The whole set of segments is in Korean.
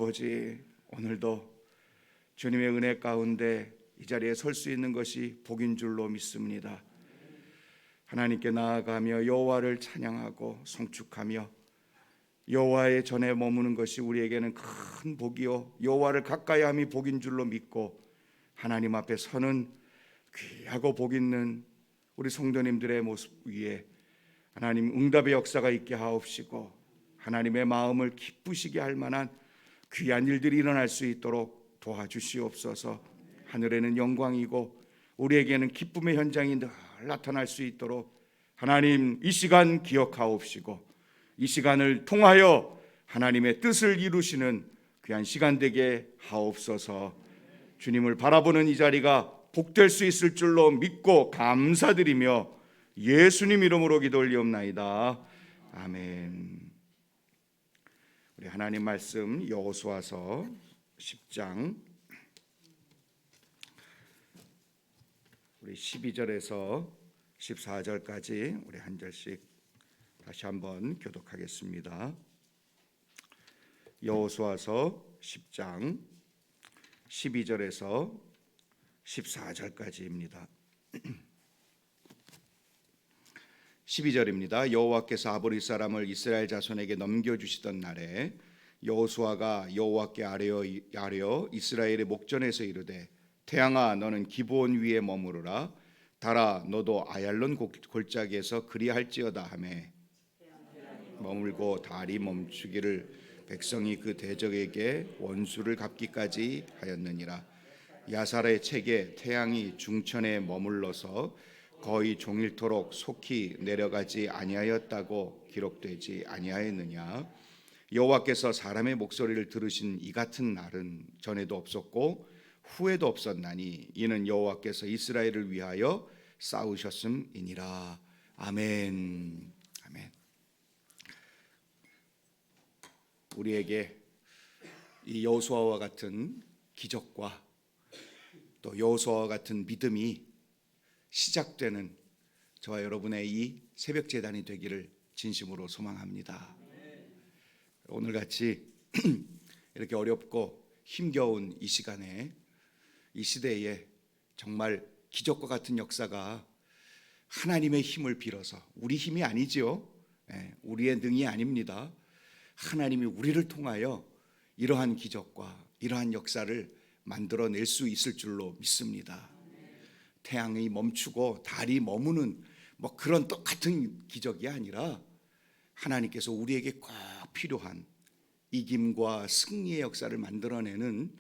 아버지, 오늘도 주님의 은혜 가운데 이 자리에 설 수 있는 것이 복인 줄로 믿습니다. 하나님께 나아가며 여호와를 찬양하고 송축하며 여호와의 전에 머무는 것이 우리에게는 큰 복이요 여호와를 가까이함이 복인 줄로 믿고 하나님 앞에 서는 귀하고 복 있는 우리 성도님들의 모습 위에 하나님 응답의 역사가 있게 하옵시고 하나님의 마음을 기쁘시게 할 만한 귀한 일들이 일어날 수 있도록 도와주시옵소서. 하늘에는 영광이고 우리에게는 기쁨의 현장이 늘 나타날 수 있도록 하나님 이 시간 기억하옵시고 이 시간을 통하여 하나님의 뜻을 이루시는 귀한 시간 되게 하옵소서. 주님을 바라보는 이 자리가 복될 수 있을 줄로 믿고 감사드리며 예수님 이름으로 기도 올리옵나이다. 아멘. 우리 하나님 말씀 여호수아서 10장 우리 12절에서 14절까지 우리 한 절씩 다시 한번 교독하겠습니다. 여호수아서 10장 12절에서 14절까지입니다. 12절입니다. 여호와께서 아모리 사람을 이스라엘 자손에게 넘겨주시던 날에 여호수아가 여호와께 아뢰어 이스라엘의 목전에서 이르되 태양아 너는 기브온 위에 머무르라 달아 너도 아얄론 골짜기에서 그리할지어다 하매 머물고 달이 멈추기를 백성이 그 대적에게 원수를 갚기까지 하였느니라. 야살의 책에 태양이 중천에 머물러서 거의 종일토록 속히 내려가지 아니하였다고 기록되지 아니하였느냐. 여호와께서 사람의 목소리를 들으신 이 같은 날은 전에도 없었고 후에도 없었나니 이는 여호와께서 이스라엘을 위하여 싸우셨음이니라. 아멘. 아멘. 우리에게 이 여호수아와 같은 기적과 또 여호수아와 같은 믿음이 시작되는 저와 여러분의 이 새벽 제단이 되기를 진심으로 소망합니다. 오늘같이 이렇게 어렵고 힘겨운 이 시간에 이 시대에 정말 기적과 같은 역사가 하나님의 힘을 빌어서 우리 힘이 아니지요. 우리의 능이 아닙니다. 하나님이 우리를 통하여 이러한 기적과 이러한 역사를 만들어낼 수 있을 줄로 믿습니다. 태양이 멈추고 달이 머무는 그런 똑같은 기적이 아니라 하나님께서 우리에게 꼭 필요한 이김과 승리의 역사를 만들어내는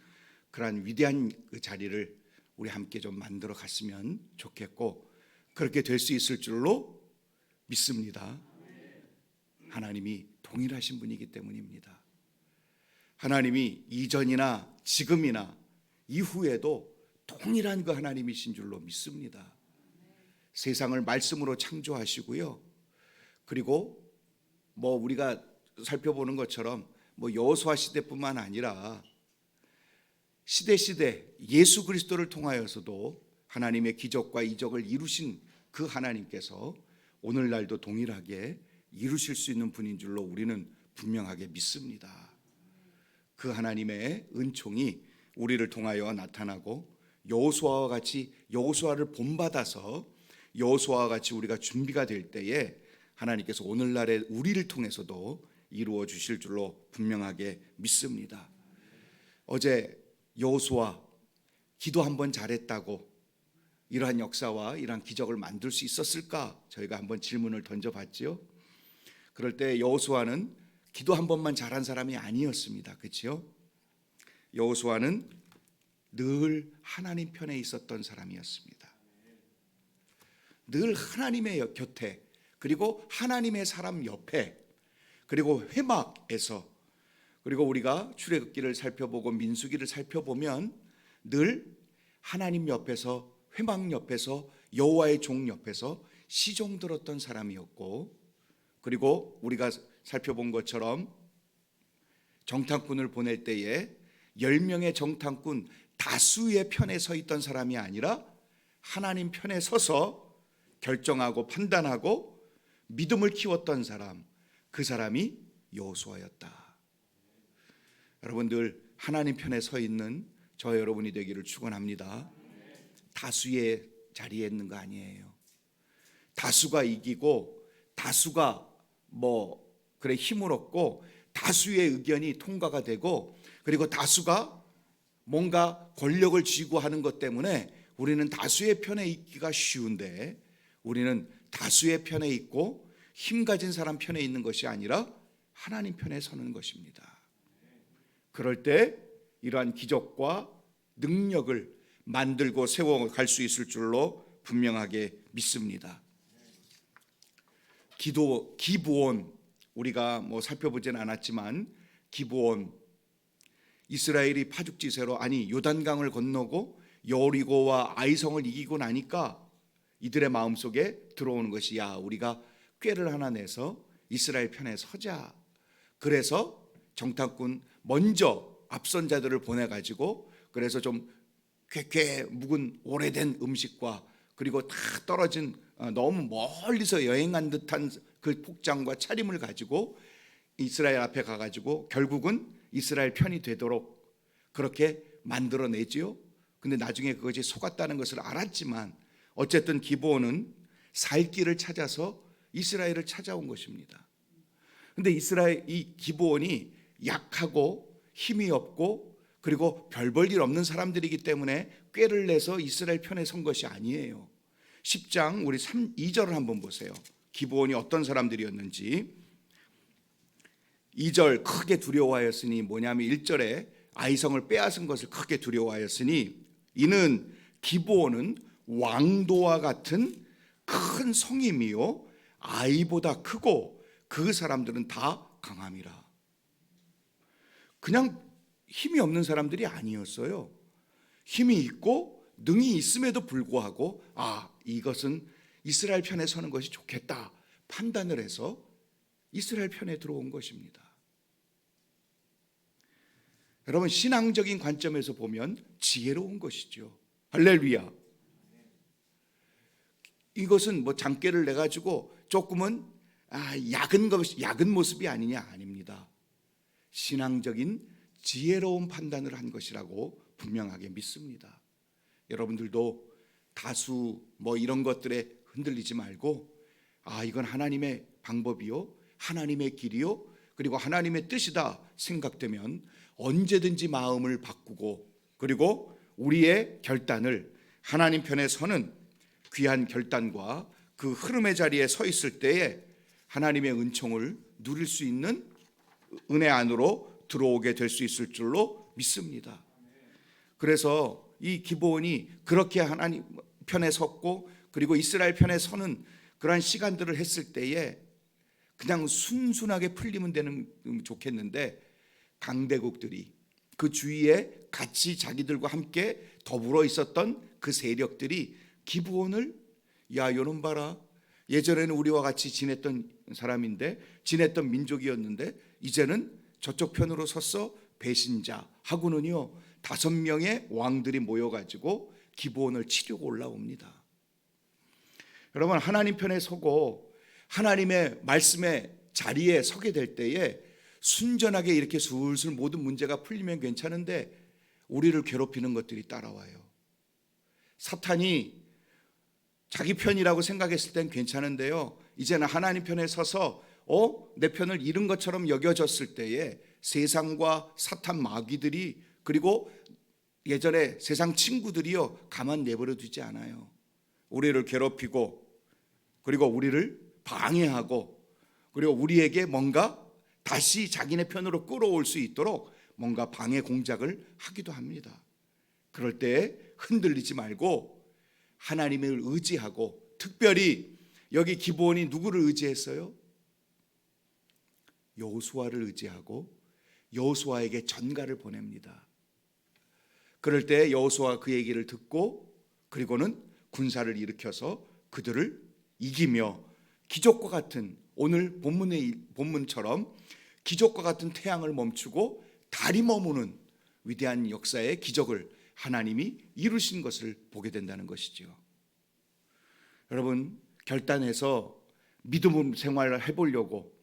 그러한 위대한 그 자리를 우리 함께 좀 만들어 갔으면 좋겠고 그렇게 될 수 있을 줄로 믿습니다. 하나님이 동일하신 분이기 때문입니다. 하나님이 이전이나 지금이나 이후에도 동일한 그 하나님이신 줄로 믿습니다. 세상을 말씀으로 창조하시고요. 그리고 우리가 살펴보는 것처럼 여호수아 시대뿐만 아니라 시대 예수 그리스도를 통하여서도 하나님의 기적과 이적을 이루신 그 하나님께서 오늘날도 동일하게 이루실 수 있는 분인 줄로 우리는 분명하게 믿습니다. 그 하나님의 은총이 우리를 통하여 나타나고 여호수아와 같이 여호수아를 본받아서 여호수아와 같이 우리가 준비가 될 때에 하나님께서 오늘날의 우리를 통해서도 이루어 주실 줄로 분명하게 믿습니다. 어제 여호수아 기도 한번 잘했다고 이러한 역사와 이러한 기적을 만들 수 있었을까? 저희가 한번 질문을 던져봤지요. 그럴 때 여호수아는 기도 한 번만 잘한 사람이 아니었습니다. 그렇죠? 여호수아는 늘 하나님 편에 있었던 사람이었습니다. 늘 하나님의 곁에 그리고 하나님의 사람 옆에 그리고 회막에서 그리고 우리가 출애굽기를 살펴보고 민수기를 살펴보면 늘 하나님 옆에서 회막 옆에서 여호와의 종 옆에서 시종 들었던 사람이었고 그리고 우리가 살펴본 것처럼 정탐꾼을 보낼 때에 10명의 정탐꾼 다수의 편에 서 있던 사람이 아니라 하나님 편에 서서 결정하고 판단하고 믿음을 키웠던 사람, 그 사람이 여호수아였다. 여러분들 하나님 편에 서 있는 저 여러분이 되기를 축원합니다. 다수의 자리에 있는 거 아니에요. 다수가 이기고 다수가 그래 힘을 얻고 다수의 의견이 통과가 되고 그리고 다수가 뭔가 권력을 쥐고 하는 것 때문에 우리는 다수의 편에 있기가 쉬운데, 우리는 다수의 편에 있고 힘 가진 사람 편에 있는 것이 아니라 하나님 편에 서는 것입니다. 그럴 때 이러한 기적과 능력을 만들고 세워갈 수 있을 줄로 분명하게 믿습니다. 기브온, 우리가 살펴보지는 않았지만 기브온, 이스라엘이 파죽지세로 요단강을 건너고 여리고와 아이성을 이기고 나니까 이들의 마음속에 들어오는 것이, 야, 우리가 꾀를 하나 내서 이스라엘 편에 서자. 그래서 정탐꾼 먼저 앞선 자들을 보내가지고, 그래서 좀 꽤 묵은 오래된 음식과 그리고 다 떨어진 너무 멀리서 여행한 듯한 그 복장과 차림을 가지고 이스라엘 앞에 가가지고 결국은 이스라엘 편이 되도록 그렇게 만들어내지요. 근데 나중에 그것이 속았다는 것을 알았지만 어쨌든 기브온은 살 길을 찾아서 이스라엘을 찾아온 것입니다. 근데 이 기브온이 약하고 힘이 없고 그리고 별 볼 일 없는 사람들이기 때문에 꾀를 내서 이스라엘 편에 선 것이 아니에요. 10장 우리 2절을 한번 보세요. 기브온이 어떤 사람들이었는지. 2절 크게 두려워하였으니, 뭐냐면 1절에 아이성을 빼앗은 것을 크게 두려워하였으니 이는 기브온은 왕도와 같은 큰 성임이요 아이보다 크고 그 사람들은 다 강함이라. 그냥 힘이 없는 사람들이 아니었어요. 힘이 있고 능이 있음에도 불구하고 이것은 이스라엘 편에 서는 것이 좋겠다 판단을 해서 이스라엘 편에 들어온 것입니다. 여러분, 신앙적인 관점에서 보면 지혜로운 것이죠. 할렐루야. 이것은 장깨를 내 가지고 조금은 약은 모습이 아닙니다. 신앙적인 지혜로운 판단을 한 것이라고 분명하게 믿습니다. 여러분들도 다수 이런 것들에 흔들리지 말고 이건 하나님의 방법이요 하나님의 길이요 그리고 하나님의 뜻이다 생각되면 언제든지 마음을 바꾸고 그리고 우리의 결단을 하나님 편에 서는 귀한 결단과 그 흐름의 자리에 서 있을 때에 하나님의 은총을 누릴 수 있는 은혜 안으로 들어오게 될 수 있을 줄로 믿습니다. 그래서 이 기브온이 그렇게 하나님 편에 섰고 그리고 이스라엘 편에 서는 그러한 시간들을 했을 때에 그냥 순순하게 풀리면 좋겠는데, 강대국들이 그 주위에 같이 자기들과 함께 더불어 있었던 그 세력들이 기브온을 요놈 봐라, 예전에는 우리와 같이 지냈던 사람인데 지냈던 민족이었는데 이제는 저쪽 편으로 섰어 배신자 하고는요 5명의 왕들이 모여가지고 기브온을 치려고 올라옵니다. 여러분, 하나님 편에 서고 하나님의 말씀의 자리에 서게 될 때에 순전하게 이렇게 술술 모든 문제가 풀리면 괜찮은데 우리를 괴롭히는 것들이 따라와요. 사탄이 자기 편이라고 생각했을 땐 괜찮은데요, 이제는 하나님 편에 서서 내 편을 잃은 것처럼 여겨졌을 때에 세상과 사탄 마귀들이 그리고 예전에 세상 친구들이요 가만 내버려 두지 않아요. 우리를 괴롭히고 그리고 우리를 방해하고 그리고 우리에게 뭔가 다시 자기네 편으로 끌어올 수 있도록 뭔가 방해 공작을 하기도 합니다. 그럴 때 흔들리지 말고 하나님을 의지하고, 특별히 여기 기브온이 누구를 의지했어요? 여호수아를 의지하고 여호수아에게 전가를 보냅니다. 그럴 때 여호수아가 그 얘기를 듣고 그리고는 군사를 일으켜서 그들을 이기며 기적과 같은, 오늘 본문처럼 기적과 같은 태양을 멈추고 달이 머무는 위대한 역사의 기적을 하나님이 이루신 것을 보게 된다는 것이죠. 여러분, 결단해서 믿음 생활을 해보려고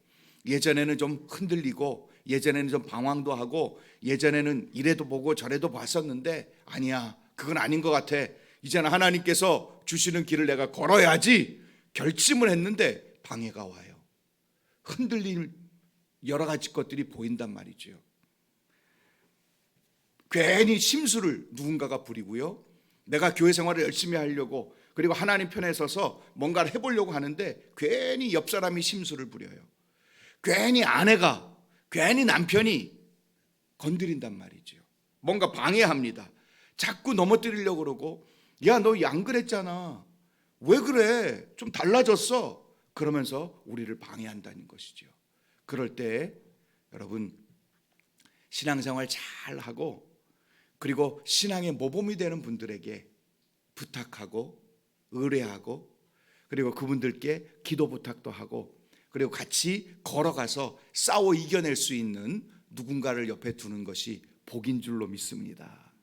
예전에는 좀 흔들리고 예전에는 좀 방황도 하고 예전에는 이래도 보고 저래도 봤었는데 아니야, 그건 아닌 것 같아. 이제는 하나님께서 주시는 길을 내가 걸어야지 결심을 했는데 방해가 와요. 흔들리는 여러 가지 것들이 보인단 말이죠. 괜히 심수를 누군가가 부리고요, 내가 교회 생활을 열심히 하려고 그리고 하나님 편에 서서 뭔가를 해보려고 하는데 괜히 옆 사람이 심수를 부려요. 괜히 아내가, 괜히 남편이 건드린단 말이죠. 뭔가 방해합니다. 자꾸 넘어뜨리려고 그러고, 야, 너 안 그랬잖아, 왜 그래, 좀 달라졌어, 그러면서 우리를 방해한다는 것이죠. 그럴 때 여러분, 신앙생활 잘 하고 그리고 신앙의 모범이 되는 분들에게 부탁하고 의뢰하고 그리고 그분들께 기도 부탁도 하고 그리고 같이 걸어가서 싸워 이겨낼 수 있는 누군가를 옆에 두는 것이 복인 줄로 믿습니다.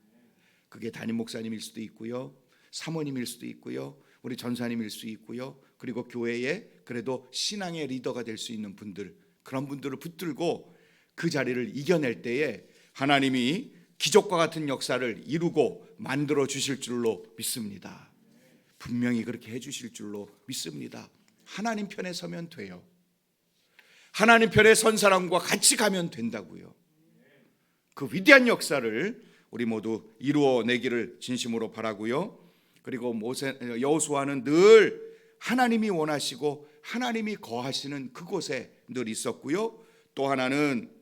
그게 담임 목사님일 수도 있고요, 사모님일 수도 있고요, 우리 전사님일 수 있고요, 그리고 교회에 그래도 신앙의 리더가 될 수 있는 분들, 그런 분들을 붙들고 그 자리를 이겨낼 때에 하나님이 기적과 같은 역사를 이루고 만들어 주실 줄로 믿습니다. 분명히 그렇게 해 주실 줄로 믿습니다. 하나님 편에 서면 돼요. 하나님 편에 선 사람과 같이 가면 된다고요. 그 위대한 역사를 우리 모두 이루어내기를 진심으로 바라고요. 그리고 여호수아는 늘 하나님이 원하시고 하나님이 거하시는 그곳에 늘 있었고요. 또 하나는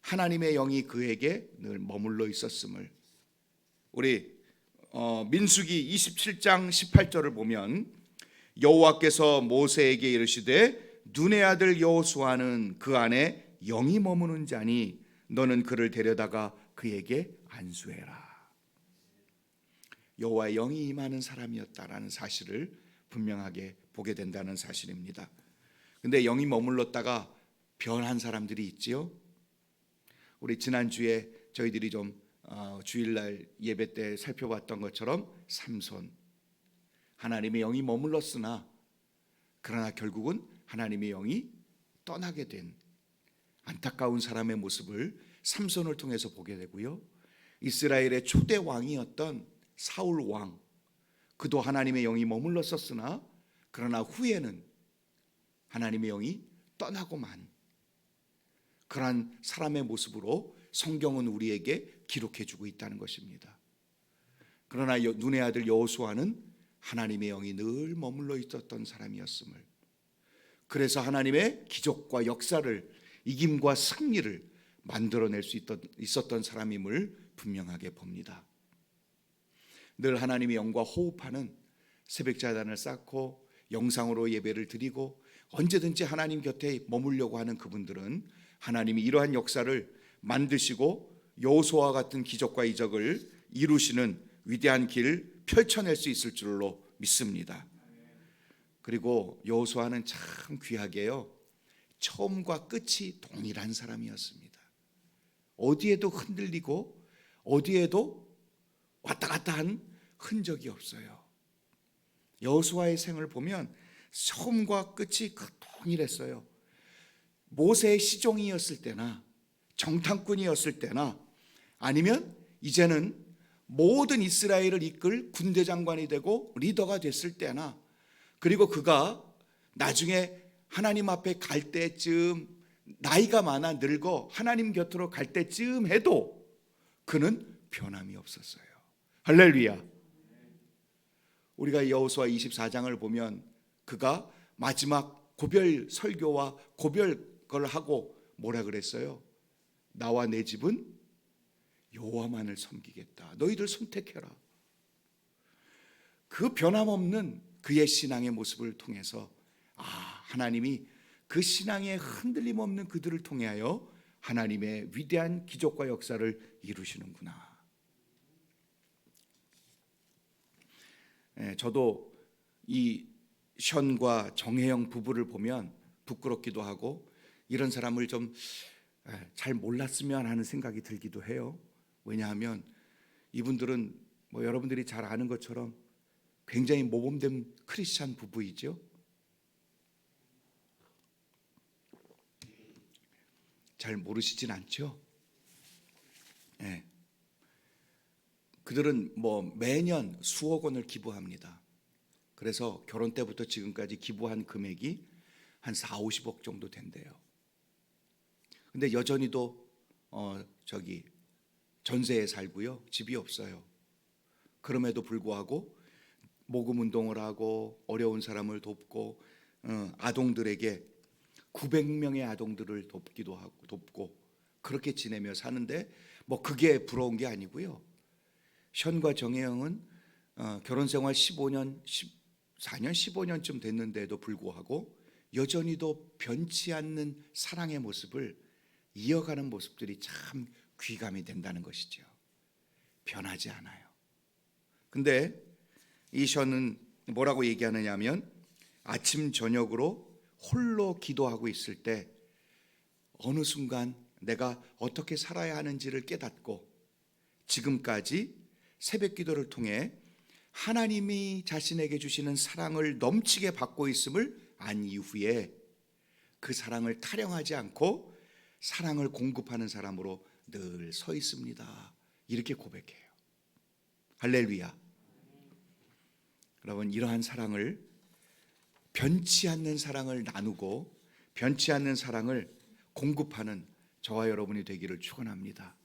하나님의 영이 그에게 늘 머물러 있었음을, 우리 민수기 27장 18절을 보면 여호와께서 모세에게 이르시되 눈의 아들 여호수아는 그 안에 영이 머무는 자니 너는 그를 데려다가 그에게 안수해라. 여호와의 영이 임하는 사람이었다라는 사실을 분명하게 보게 된다는 사실입니다. 근데 영이 머물렀다가 변한 사람들이 있지요. 우리 지난주에 저희들이 좀 주일날 예배 때 살펴봤던 것처럼 삼손, 하나님의 영이 머물렀으나 그러나 결국은 하나님의 영이 떠나게 된 안타까운 사람의 모습을 삼손을 통해서 보게 되고요. 이스라엘의 초대 왕이었던 사울 왕, 그도 하나님의 영이 머물렀었으나 그러나 후에는 하나님의 영이 떠나고만 그러한 사람의 모습으로 성경은 우리에게 기록해주고 있다는 것입니다. 그러나 눈의 아들 여호수아는 하나님의 영이 늘 머물러 있었던 사람이었음을, 그래서 하나님의 기적과 역사를, 이김과 승리를 만들어낼 수 있었던 사람임을 분명하게 봅니다. 늘 하나님의 영과 호흡하는 새벽자단을 쌓고 영상으로 예배를 드리고 언제든지 하나님 곁에 머물려고 하는 그분들은 하나님이 이러한 역사를 만드시고 여호수아와 같은 기적과 이적을 이루시는 위대한 길을 펼쳐낼 수 있을 줄로 믿습니다. 그리고 여호수아는 참 귀하게요, 처음과 끝이 동일한 사람이었습니다. 어디에도 흔들리고 어디에도 왔다 갔다 한 흔적이 없어요. 여호수아의 생을 보면 처음과 끝이 동일했어요. 모세의 시종이었을 때나 정탐꾼이었을 때나 아니면 이제는 모든 이스라엘을 이끌 군대 장관이 되고 리더가 됐을 때나, 그리고 그가 나중에 하나님 앞에 갈 때쯤 나이가 많아 늙어 하나님 곁으로 갈 때쯤 해도 그는 변함이 없었어요. 할렐루야. 우리가 여호수아 24장을 보면 그가 마지막 고별 설교와 고별 걸 하고 뭐라 그랬어요? 나와 내 집은 여호와만을 섬기겠다. 너희들 선택해라. 그 변함없는 그의 신앙의 모습을 통해서 하나님이 그 신앙의 흔들림 없는 그들을 통하여 하나님의 위대한 기적과 역사를 이루시는구나. 저도 이 션과 정혜영 부부를 보면 부끄럽기도 하고 이런 사람을 좀 잘 몰랐으면 하는 생각이 들기도 해요. 왜냐하면 이분들은 여러분들이 잘 아는 것처럼 굉장히 모범된 크리스찬 부부이죠. 잘 모르시진 않죠? 예. 그들은 뭐 매년 수억 원을 기부합니다. 그래서 결혼 때부터 지금까지 기부한 금액이 한 4, 50억 정도 된대요. 근데 여전히도 전세에 살고요. 집이 없어요. 그럼에도 불구하고 모금 운동을 하고 어려운 사람을 돕고 아동들에게 900명의 아동들을 돕기도 하고 돕고 그렇게 지내며 사는데 뭐 그게 부러운 게 아니고요. 션과 정혜영은 결혼 생활 15년, 14년, 15년쯤 됐는데도 불구하고 여전히도 변치 않는 사랑의 모습을 이어가는 모습들이 참 귀감이 된다는 것이죠. 변하지 않아요. 근데 이 션은 뭐라고 얘기하느냐 하면 아침 저녁으로 홀로 기도하고 있을 때 어느 순간 내가 어떻게 살아야 하는지를 깨닫고 지금까지 새벽 기도를 통해 하나님이 자신에게 주시는 사랑을 넘치게 받고 있음을 안 이후에 그 사랑을 타령하지 않고 사랑을 공급하는 사람으로 늘 서 있습니다. 이렇게 고백해요. 할렐루야. 여러분, 이러한 사랑을, 변치 않는 사랑을 나누고 변치 않는 사랑을 공급하는 저와 여러분이 되기를 축원합니다.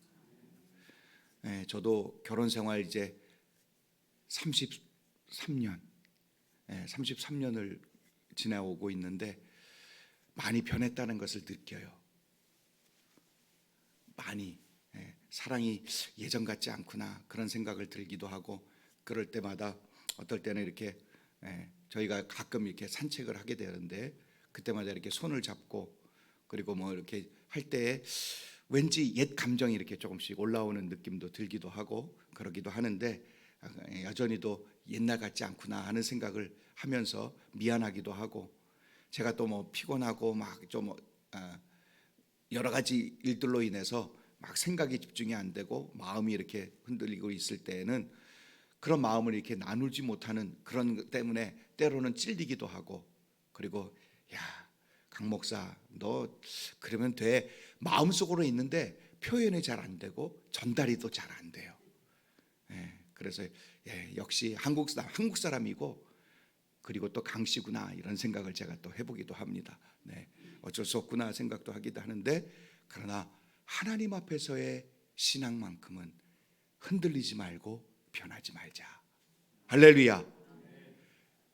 네, 저도 결혼 생활 이제 33년을 지나오고 있는데 많이 변했다는 것을 느껴요. 많이 사랑이 예전 같지 않구나 그런 생각을 들기도 하고, 그럴 때마다 어떨 때는 이렇게 저희가 가끔 이렇게 산책을 하게 되는데 그때마다 이렇게 손을 잡고 그리고 뭐 이렇게 할 때 왠지 옛 감정이 이렇게 조금씩 올라오는 느낌도 들기도 하고 그러기도 하는데 여전히도 옛날 같지 않구나 하는 생각을 하면서 미안하기도 하고, 제가 또 뭐 피곤하고 막 좀 여러 가지 일들로 인해서 막 생각이 집중이 안 되고 마음이 이렇게 흔들리고 있을 때에는 그런 마음을 이렇게 나누지 못하는 그런 것 때문에 때로는 찔리기도 하고, 그리고 야, 강 목사 너 그러면 돼, 마음속으로 있는데 표현이 잘 안 되고 전달이 또 잘 안 돼요. 그래서 역시 한국 사람이고 그리고 또 강씨구나 이런 생각을 제가 또 해보기도 합니다. 어쩔 수 없구나 생각도 하기도 하는데, 그러나 하나님 앞에서의 신앙만큼은 흔들리지 말고 변하지 말자. 할렐루야.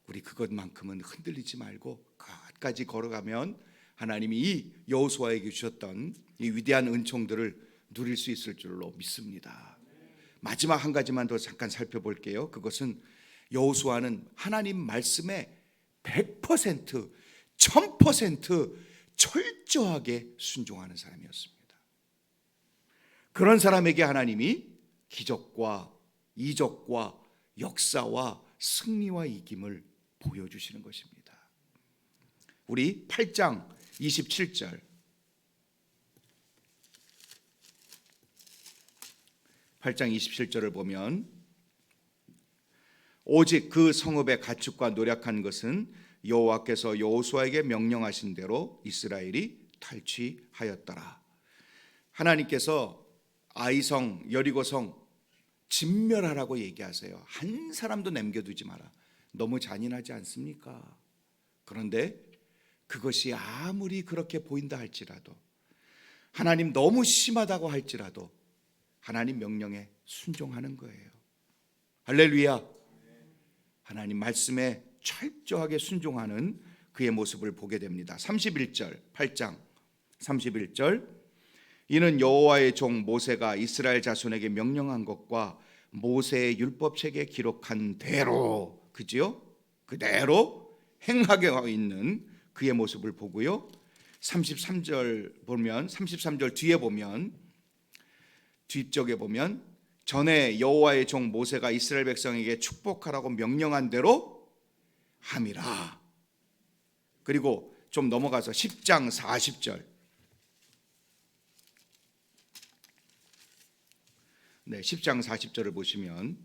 우리 그것만큼은 흔들리지 말고 끝까지 걸어가면 하나님이 이 여호수아에게 주셨던 이 위대한 은총들을 누릴 수 있을 줄로 믿습니다. 마지막 한 가지만 더 잠깐 살펴볼게요. 그것은 여호수아는 하나님 말씀에 100%, 1000% 철저하게 순종하는 사람이었습니다. 그런 사람에게 하나님이 기적과 이적과 역사와 승리와 이김을 보여주시는 것입니다. 우리 8장 27절, 8장 27절을 보면 오직 그 성읍의 가축과 노력한 것은 여호와께서 여호수아에게 명령하신 대로 이스라엘이 탈취하였더라. 하나님께서 아이성, 여리고성 진멸하라고 얘기하세요. 한 사람도 남겨두지 마라. 너무 잔인하지 않습니까? 그런데 그것이 아무리 그렇게 보인다 할지라도, 하나님 너무 심하다고 할지라도 하나님 명령에 순종하는 거예요. 할렐루야. 하나님 말씀에 철저하게 순종하는 그의 모습을 보게 됩니다. 31절, 8장 31절, 이는 여호와의 종 모세가 이스라엘 자손에게 명령한 것과 모세의 율법책에 기록한 대로, 그지요? 그대로 행하게 하고 있는 그의 모습을 보고요. 33절 보면, 33절 뒤에 보면, 뒤쪽에 보면 전에 여호와의 종 모세가 이스라엘 백성에게 축복하라고 명령한 대로 함이라. 그리고 좀 넘어가서 10장 40절, 10장 40절을 보시면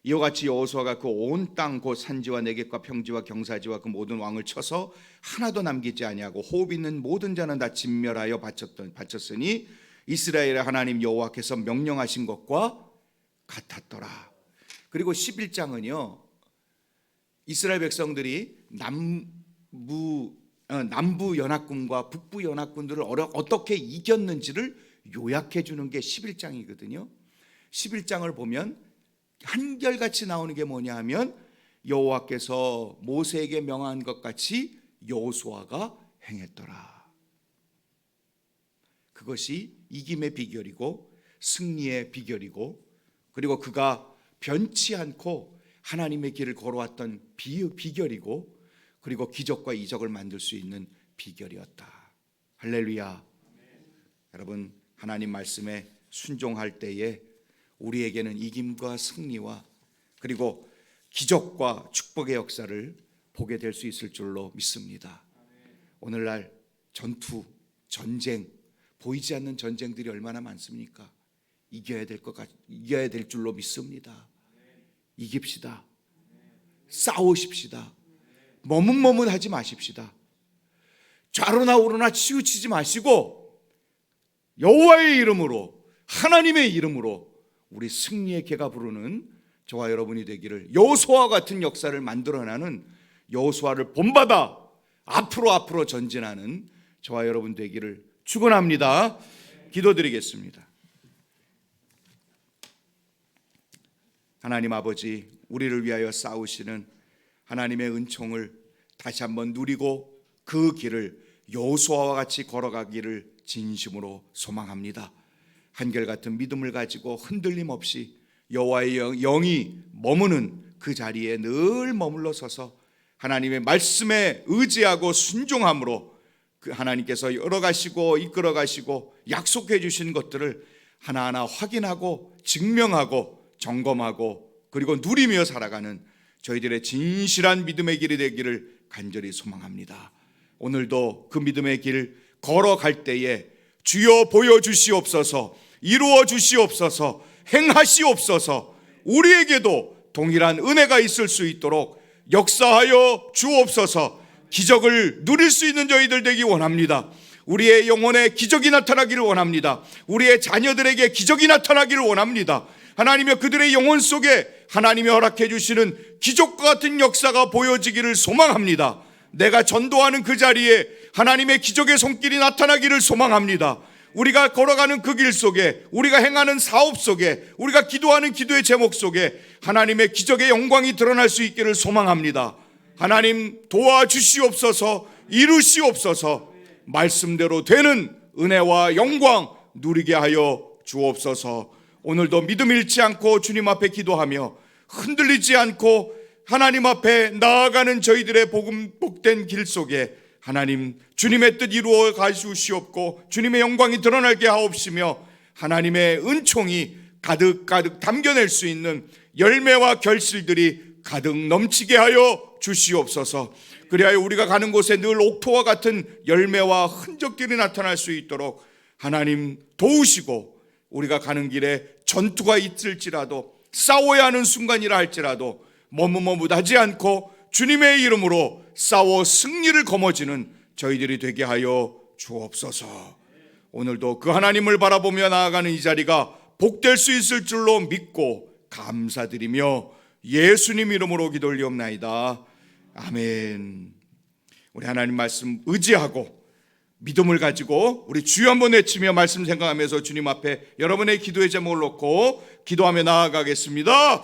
이와 같이 여호수아가 그 온 땅 곧 산지와 내겝과 평지와 경사지와 그 모든 왕을 쳐서 하나도 남기지 아니하고 호흡 있는 모든 자는 다 진멸하여 바쳤으니 이스라엘의 하나님 여호와께서 명령하신 것과 같았더라. 그리고 11장은요 이스라엘 백성들이 남부 연합군과 북부 연합군들을 어떻게 이겼는지를 요약해 주는 게 11장이거든요. 11장을 보면 한결같이 나오는 게 뭐냐 하면 여호와께서 모세에게 명한 것 같이 여호수아가 행했더라. 그것이 이김의 비결이고 승리의 비결이고, 그리고 그가 변치 않고 하나님의 길을 걸어왔던 비결이고, 그리고 기적과 이적을 만들 수 있는 비결이었다. 할렐루야. 여러분, 하나님 말씀에 순종할 때에 우리에게는 이김과 승리와 그리고 기적과 축복의 역사를 보게 될 수 있을 줄로 믿습니다. 오늘날 전투, 전쟁, 보이지 않는 전쟁들이 얼마나 많습니까? 이겨야 될 줄로 믿습니다. 이깁시다. 싸우십시다. 머뭇머뭇하지 마십시다. 좌로나 우로나 치우치지 마시고 여호와의 이름으로, 하나님의 이름으로 우리 승리의 개가 부르는 저와 여러분이 되기를, 여호수아와 같은 역사를 만들어내는, 여호수아를 본받아 앞으로 전진하는 저와 여러분 되기를 축원합니다. 기도드리겠습니다. 하나님 아버지, 우리를 위하여 싸우시는 하나님의 은총을 다시 한번 누리고 그 길을 여호수아와 같이 걸어가기를 진심으로 소망합니다. 한결같은 믿음을 가지고 흔들림 없이 여호와의 영이 머무는 그 자리에 늘 머물러 서서 하나님의 말씀에 의지하고 순종함으로 그 하나님께서 열어가시고 이끌어가시고 약속해 주신 것들을 하나하나 확인하고 증명하고 점검하고 그리고 누리며 살아가는 저희들의 진실한 믿음의 길이 되기를 간절히 소망합니다. 오늘도 그 믿음의 길 걸어갈 때에 주여 보여주시옵소서, 이루어 주시옵소서, 행하시옵소서, 우리에게도 동일한 은혜가 있을 수 있도록 역사하여 주옵소서. 기적을 누릴 수 있는 저희들 되기 원합니다. 우리의 영혼에 기적이 나타나기를 원합니다. 우리의 자녀들에게 기적이 나타나기를 원합니다. 하나님의 그들의 영혼 속에 하나님이 허락해 주시는 기적과 같은 역사가 보여지기를 소망합니다. 내가 전도하는 그 자리에 하나님의 기적의 손길이 나타나기를 소망합니다. 우리가 걸어가는 그 길 속에, 우리가 행하는 사업 속에, 우리가 기도하는 기도의 제목 속에 하나님의 기적의 영광이 드러날 수 있기를 소망합니다. 하나님 도와주시옵소서, 이루시옵소서, 말씀대로 되는 은혜와 영광 누리게 하여 주옵소서. 오늘도 믿음 잃지 않고 주님 앞에 기도하며 흔들리지 않고 하나님 앞에 나아가는 저희들의 복된 길 속에 하나님 주님의 뜻 이루어 가시옵고 주님의 영광이 드러나게 하옵시며 하나님의 은총이 가득 담겨낼 수 있는 열매와 결실들이 가득 넘치게 하여 주시옵소서. 그리하여 우리가 가는 곳에 늘 옥토와 같은 열매와 흔적들이 나타날 수 있도록 하나님 도우시고, 우리가 가는 길에 전투가 있을지라도 싸워야 하는 순간이라 할지라도 머뭇머뭇하지 않고 주님의 이름으로 싸워 승리를 거머쥐는 저희들이 되게 하여 주옵소서. 오늘도 그 하나님을 바라보며 나아가는 이 자리가 복될 수 있을 줄로 믿고 감사드리며 예수님 이름으로 기도 올리옵나이다. 아멘. 우리 하나님 말씀 의지하고 믿음을 가지고 우리 주여 한번 외치며 말씀 생각하면서 주님 앞에 여러분의 기도의 제목을 놓고 기도하며 나아가겠습니다.